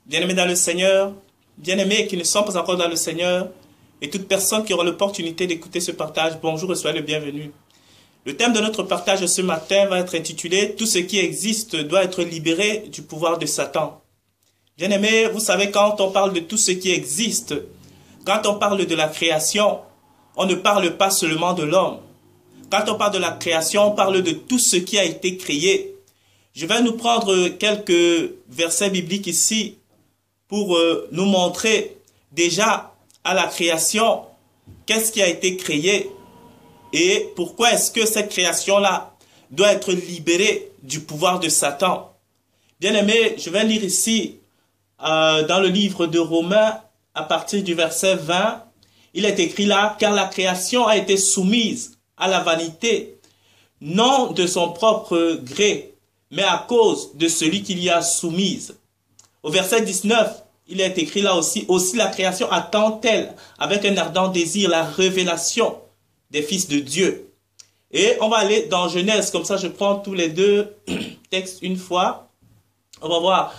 Bien-aimés dans le Seigneur, bien-aimés qui ne sont pas encore dans le Seigneur, et toute personne qui aura l'opportunité d'écouter ce partage, bonjour et soyez le bienvenu. Le thème de notre partage ce matin va être intitulé « Tout ce qui existe doit être libéré du pouvoir de Satan ». Bien-aimés, vous savez, quand on parle de tout ce qui existe, quand on parle de la création, on ne parle pas seulement de l'homme. Quand on parle de la création, on parle de tout ce qui a été créé. Je vais nous prendre quelques versets bibliques ici pour nous montrer déjà à la création qu'est-ce qui a été créé et pourquoi est-ce que cette création-là doit être libérée du pouvoir de Satan. Bien-aimés, je vais lire ici dans le livre de Romains à partir du verset 20. Il est écrit là, car la création a été soumise à la vanité, non de son propre gré, mais à cause de celui qui l'y a soumise. Au verset 19, il est écrit là aussi la création attend-elle avec un ardent désir la révélation des fils de Dieu. Et on va aller dans Genèse, comme ça je prends tous les deux textes une fois. On va voir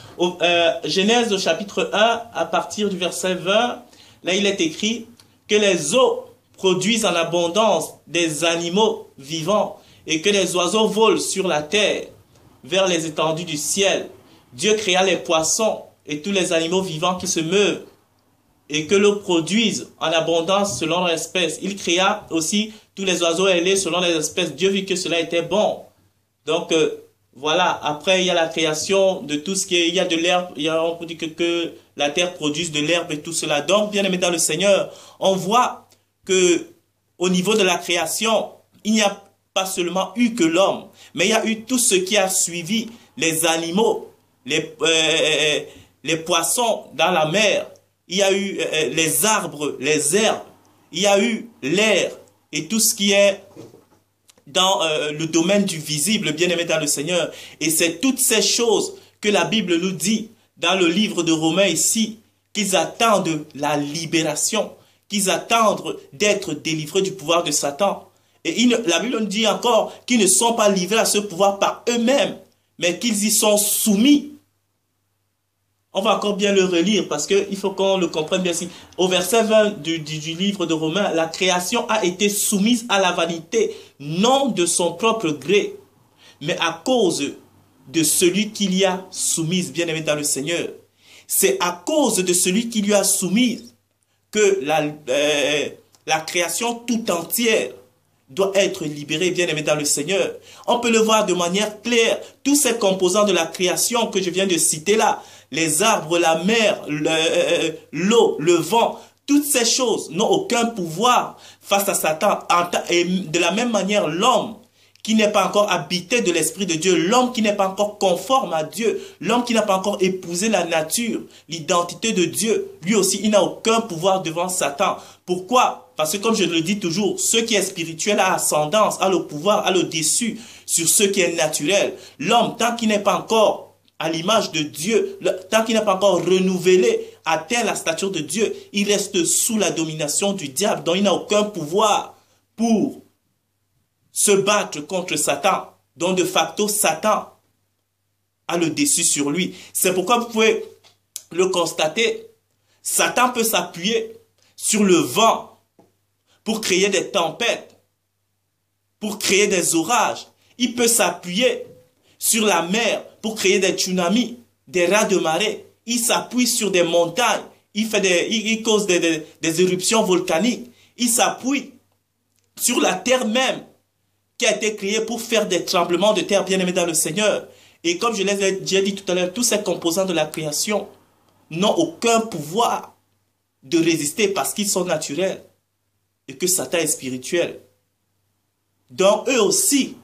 Genèse au chapitre 1 à partir du verset 20. Là il est écrit que les eaux produisent en abondance des animaux vivants et que les oiseaux volent sur la terre vers les étendues du ciel. Dieu créa les poissons et tous les animaux vivants qui se meuvent et que l'eau produise en abondance selon leur espèce. Il créa aussi tous les oiseaux ailés selon les espèces. Dieu vit que cela était bon. Donc voilà, après il y a la création de tout ce qui est, il y a de l'herbe, on peut dire que la terre produise de l'herbe et tout cela. Donc bien aimé dans le Seigneur, on voit que au niveau de la création, il n'y a pas seulement eu que l'homme, mais il y a eu tout ce qui a suivi, les animaux, les poissons dans la mer, il y a eu les arbres, les herbes, il y a eu l'air et tout ce qui est dans le domaine du visible, bien-aimé dans le Seigneur. Et c'est toutes ces choses que la Bible nous dit dans le livre de Romains ici, qu'ils attendent la libération, qu'ils attendent d'être délivrés du pouvoir de Satan. Et la Bible nous dit encore qu'ils ne sont pas livrés à ce pouvoir par eux-mêmes, mais qu'ils y sont soumis. On va encore bien le relire parce qu'il faut qu'on le comprenne bien ici. Au verset 20 du livre de Romains, la création a été soumise à la vanité, non de son propre gré, mais à cause de celui qui l'y a soumise, bien-aimé dans le Seigneur. C'est à cause de celui qui lui a soumise que la création tout entière doit être libérée, bien-aimé dans le Seigneur. On peut le voir de manière claire. Tous ces composants de la création que je viens de citer là, les arbres, la mer, l'eau, le vent, toutes ces choses n'ont aucun pouvoir face à Satan. Et de la même manière, l'homme qui n'est pas encore habité de l'Esprit de Dieu, l'homme qui n'est pas encore conforme à Dieu, l'homme qui n'a pas encore épousé la nature, l'identité de Dieu, lui aussi, il n'a aucun pouvoir devant Satan. Pourquoi? Parce que comme je le dis toujours, ce qui est spirituel a ascendance, a le pouvoir, a le dessus sur ce qui est naturel. L'homme, tant qu'il n'est pas encore à l'image de Dieu, tant qu'il n'est pas encore renouvelé, atteint la stature de Dieu, il reste sous la domination du diable, donc il n'a aucun pouvoir pour se battre contre Satan, dont de facto Satan a le dessus sur lui. C'est pourquoi vous pouvez le constater, Satan peut s'appuyer sur le vent pour créer des tempêtes, pour créer des orages. Il peut s'appuyer sur la mer pour créer des tsunamis, des raz de marée. Il s'appuie sur des montagnes, il cause des éruptions volcaniques. Il s'appuie sur la terre même qui a été créée pour faire des tremblements de terre, bien aimés dans le Seigneur. Et comme je l'ai déjà dit tout à l'heure, tous ces composants de la création n'ont aucun pouvoir de résister parce qu'ils sont naturels et que Satan est spirituel. Donc eux aussi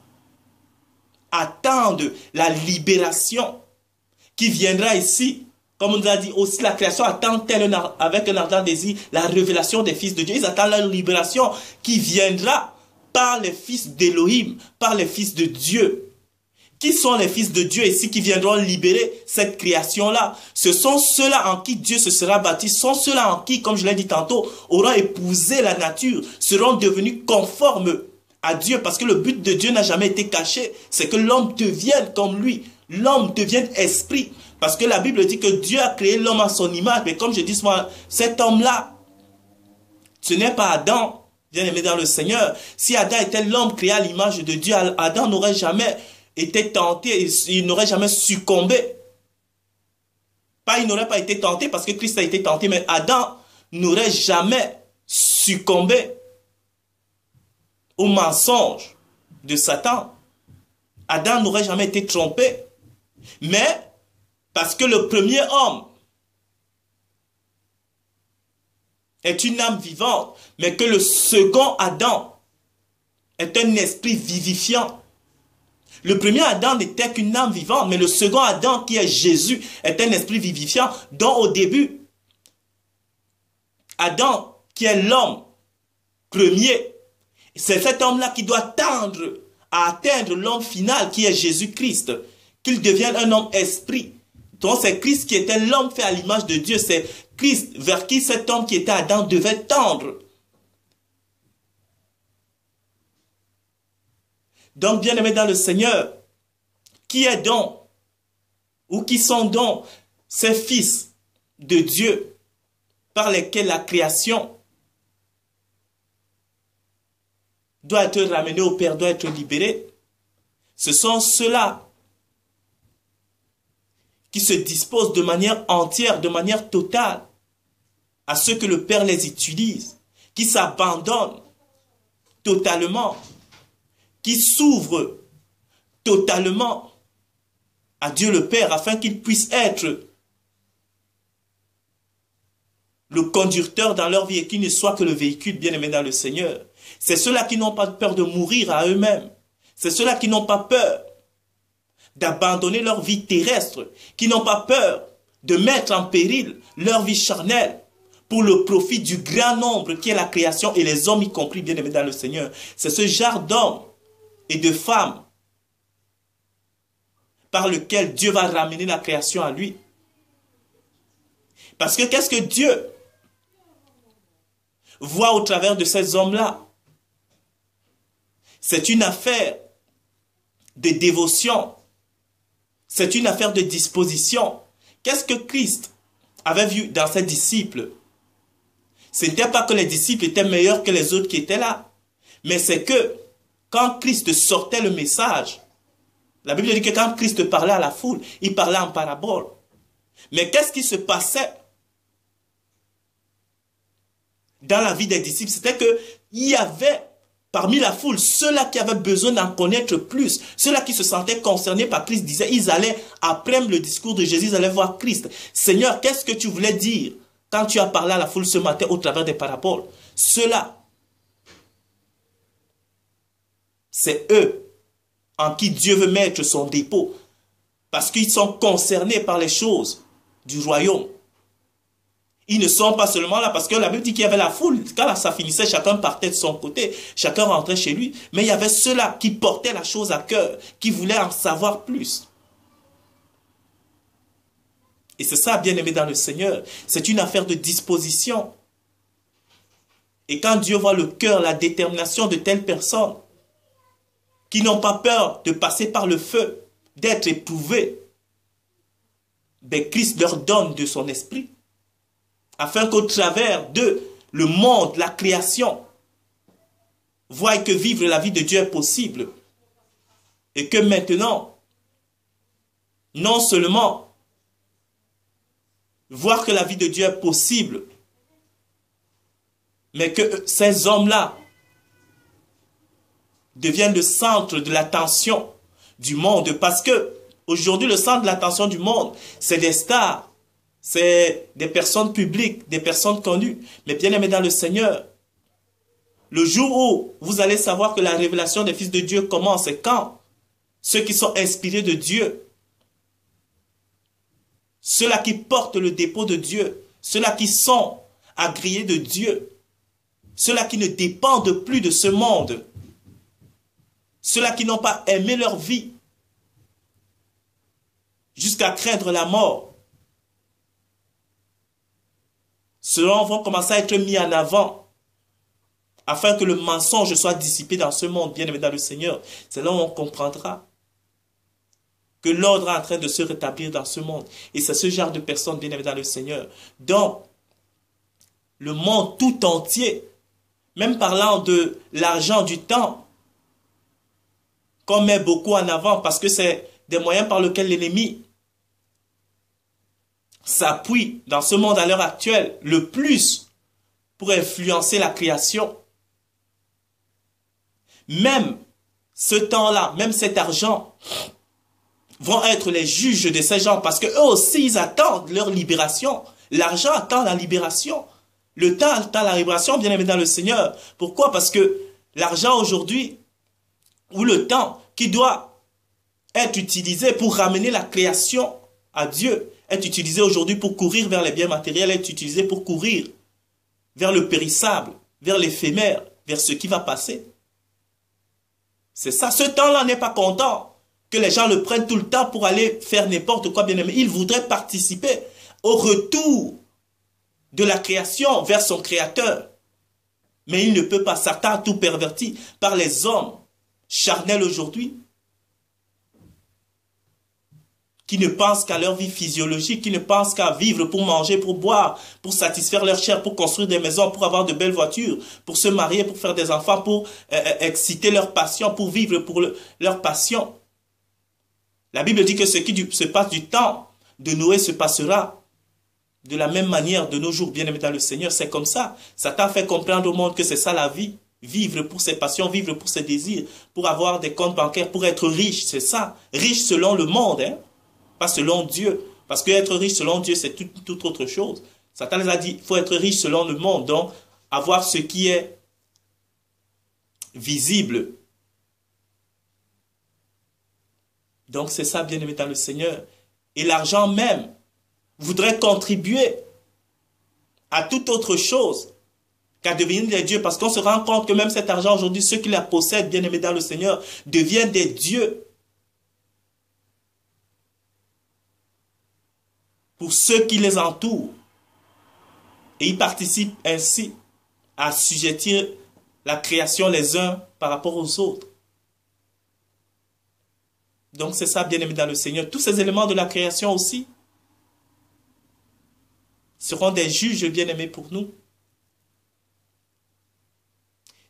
attendent la libération qui viendra ici. Comme on nous a dit aussi, la création attend-elle avec un ardent désir la révélation des fils de Dieu. Ils attendent la libération qui viendra par les fils d'Élohim, par les fils de Dieu. Qui sont les fils de Dieu ici qui viendront libérer cette création-là? Ce sont ceux-là en qui Dieu se sera bâti, ce sont ceux-là en qui, comme je l'ai dit tantôt, auront épousé la nature, seront devenus conformes à Dieu, parce que le but de Dieu n'a jamais été caché, c'est que l'homme devienne comme lui. l'homme devienne esprit. Parce que la Bible dit que Dieu a créé l'homme à son image. Mais comme je dis souvent, cet homme-là, ce n'est pas Adam, bien aimé dans le Seigneur. Si Adam était l'homme créé à l'image de Dieu, Adam n'aurait jamais été tenté, il n'aurait jamais succombé. Pas, il n'aurait pas été tenté parce que Christ a été tenté, mais Adam n'aurait jamais succombé au mensonge de Satan. Adam n'aurait jamais été trompé. Mais, parce que le premier homme est une âme vivante, mais que le second Adam est un esprit vivifiant. Le premier Adam n'était qu'une âme vivante, mais le second Adam, qui est Jésus, est un esprit vivifiant, dont au début, Adam, qui est l'homme premier, c'est cet homme-là qui doit tendre à atteindre l'homme final, qui est Jésus-Christ, qu'il devienne un homme esprit. Donc c'est Christ qui était l'homme fait à l'image de Dieu, c'est Christ vers qui cet homme qui était Adam devait tendre. Donc, bien-aimés dans le Seigneur, qui est donc, ou qui sont donc ces fils de Dieu par lesquels la création doit être ramenée au Père, doit être libérée? Ce sont ceux-là qui se disposent de manière entière, de manière totale, à ce que le Père les utilise, qui s'abandonnent totalement, qui s'ouvrent totalement à Dieu le Père, afin qu'il puisse être le conducteur dans leur vie et qu'il ne soit que le véhicule bien-aimé dans le Seigneur. C'est ceux-là qui n'ont pas peur de mourir à eux-mêmes. C'est ceux-là qui n'ont pas peur d'abandonner leur vie terrestre, qui n'ont pas peur de mettre en péril leur vie charnelle pour le profit du grand nombre qui est la création et les hommes y compris bien-aimés dans le Seigneur. C'est ce genre d'hommes et de femmes par lequel Dieu va ramener la création à lui. Parce que qu'est-ce que Dieu voit au travers de ces hommes-là? C'est une affaire de dévotion. C'est une affaire de disposition. Qu'est-ce que Christ avait vu dans ses disciples? Ce n'était pas que les disciples étaient meilleurs que les autres qui étaient là. Mais c'est que quand Christ sortait le message, la Bible dit que quand Christ parlait à la foule, il parlait en parabole. Mais qu'est-ce qui se passait dans la vie des disciples? C'était qu'il y avait parmi la foule ceux-là qui avaient besoin d'en connaître plus, ceux-là qui se sentaient concernés par Christ, disaient, ils allaient, après le discours de Jésus, ils allaient voir Christ. Seigneur, qu'est-ce que tu voulais dire quand tu as parlé à la foule ce matin au travers des paraboles? Ceux-là, c'est eux en qui Dieu veut mettre son dépôt, parce qu'ils sont concernés par les choses du royaume. Ils ne sont pas seulement là, parce que la Bible dit qu'il y avait la foule. Quand ça finissait, chacun partait de son côté, chacun rentrait chez lui. Mais il y avait ceux-là qui portaient la chose à cœur, qui voulaient en savoir plus. Et c'est ça, bien-aimé dans le Seigneur. C'est une affaire de disposition. Et quand Dieu voit le cœur, la détermination de telles personnes, qui n'ont pas peur de passer par le feu, d'être éprouvés, ben Christ leur donne de son esprit, afin qu'au travers d'eux, le monde, la création, voie que vivre la vie de Dieu est possible. Et que maintenant, non seulement voir que la vie de Dieu est possible, mais que ces hommes-là deviennent le centre de l'attention du monde. Parce que aujourd'hui, le centre de l'attention du monde, c'est des stars, c'est des personnes publiques, des personnes connues. Mais bien aimés dans le Seigneur, le jour où vous allez savoir que la révélation des fils de Dieu commence, c'est quand ceux qui sont inspirés de Dieu, ceux-là qui portent le dépôt de Dieu, ceux-là qui sont agréés de Dieu, ceux-là qui ne dépendent plus de ce monde, ceux-là qui n'ont pas aimé leur vie jusqu'à craindre la mort, ceux-là vont commencer à être mis en avant afin que le mensonge soit dissipé dans ce monde, bien aimé dans le Seigneur. C'est là où on comprendra que l'ordre est en train de se rétablir dans ce monde. Et c'est ce genre de personnes, bien aimés dans le Seigneur, dont le monde tout entier, même parlant de l'argent, du temps, qu'on met beaucoup en avant parce que c'est des moyens par lesquels l'ennemi s'appuie dans ce monde à l'heure actuelle le plus pour influencer la création. Même ce temps-là, même cet argent, vont être les juges de ces gens parce que eux aussi, ils attendent leur libération. L'argent attend la libération. Le temps attend la libération, bien aimé dans le Seigneur. Pourquoi? Parce que l'argent aujourd'hui, ou le temps qui doit être utilisé pour ramener la création à Dieu, est utilisé aujourd'hui pour courir vers les biens matériels, est utilisé pour courir vers le périssable, vers l'éphémère, vers ce qui va passer. C'est ça. Ce temps-là n'est pas content que les gens le prennent tout le temps pour aller faire n'importe quoi, bien aimé. Ils voudraient participer au retour de la création vers son créateur. Mais il ne peut pas. Satan a tout perverti par les hommes charnels aujourd'hui, qui ne pensent qu'à leur vie physiologique, qui ne pensent qu'à vivre pour manger, pour boire, pour satisfaire leur chair, pour construire des maisons, pour avoir de belles voitures, pour se marier, pour faire des enfants, pour exciter leur passion, pour vivre pour leur passion. La Bible dit que ce qui se passe du temps de Noé se passera de la même manière de nos jours, bien aimés dans le Seigneur. C'est comme ça. Satan fait comprendre au monde que c'est ça la vie. Vivre pour ses passions, vivre pour ses désirs, pour avoir des comptes bancaires, pour être riche, c'est ça. Riche selon le monde, hein? Pas selon Dieu. Parce que être riche selon Dieu, c'est toute autre chose. Satan les a dit, il faut être riche selon le monde, donc avoir ce qui est visible. Donc c'est ça, bien aimé dans le Seigneur. Et l'argent même voudrait contribuer à toute autre chose qu'à devenir des dieux, parce qu'on se rend compte que même cet argent aujourd'hui, ceux qui la possèdent, bien aimés dans le Seigneur, deviennent des dieux. Pour ceux qui les entourent. Et ils participent ainsi à assujettir la création les uns par rapport aux autres. Donc c'est ça, bien aimé dans le Seigneur. Tous ces éléments de la création aussi seront des juges bien aimés pour nous.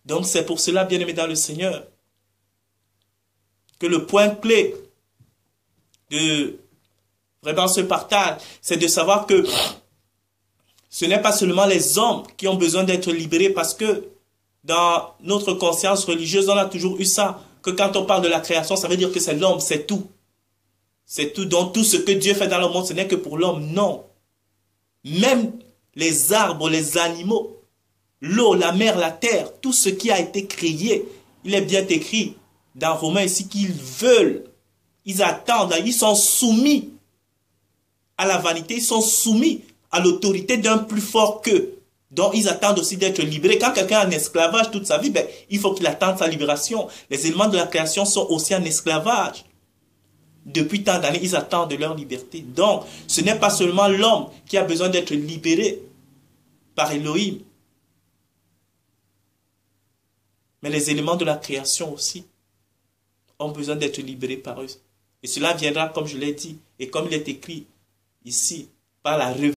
Donc c'est pour cela, bien aimé dans le Seigneur, que le point clé de vraiment ce partage, c'est de savoir que ce n'est pas seulement les hommes qui ont besoin d'être libérés, parce que dans notre conscience religieuse, on a toujours eu ça, que quand on parle de la création, ça veut dire que c'est l'homme, c'est tout. C'est tout. Donc tout ce que Dieu fait dans le monde, ce n'est que pour l'homme. Non. Même les arbres, les animaux, l'eau, la mer, la terre, tout ce qui a été créé, il est bien écrit dans Romains ici qu'ils veulent, ils attendent, ils sont soumis à la vanité, ils sont soumis à l'autorité d'un plus fort qu'eux. Donc ils attendent aussi d'être libérés. Quand quelqu'un est en esclavage toute sa vie, ben, il faut qu'il attende sa libération. Les éléments de la création sont aussi en esclavage. Depuis tant d'années, ils attendent de leur liberté. Donc, ce n'est pas seulement l'homme qui a besoin d'être libéré par Elohim, mais les éléments de la création aussi ont besoin d'être libérés par eux. Et cela viendra, comme je l'ai dit, et comme il est écrit ici, par la révélation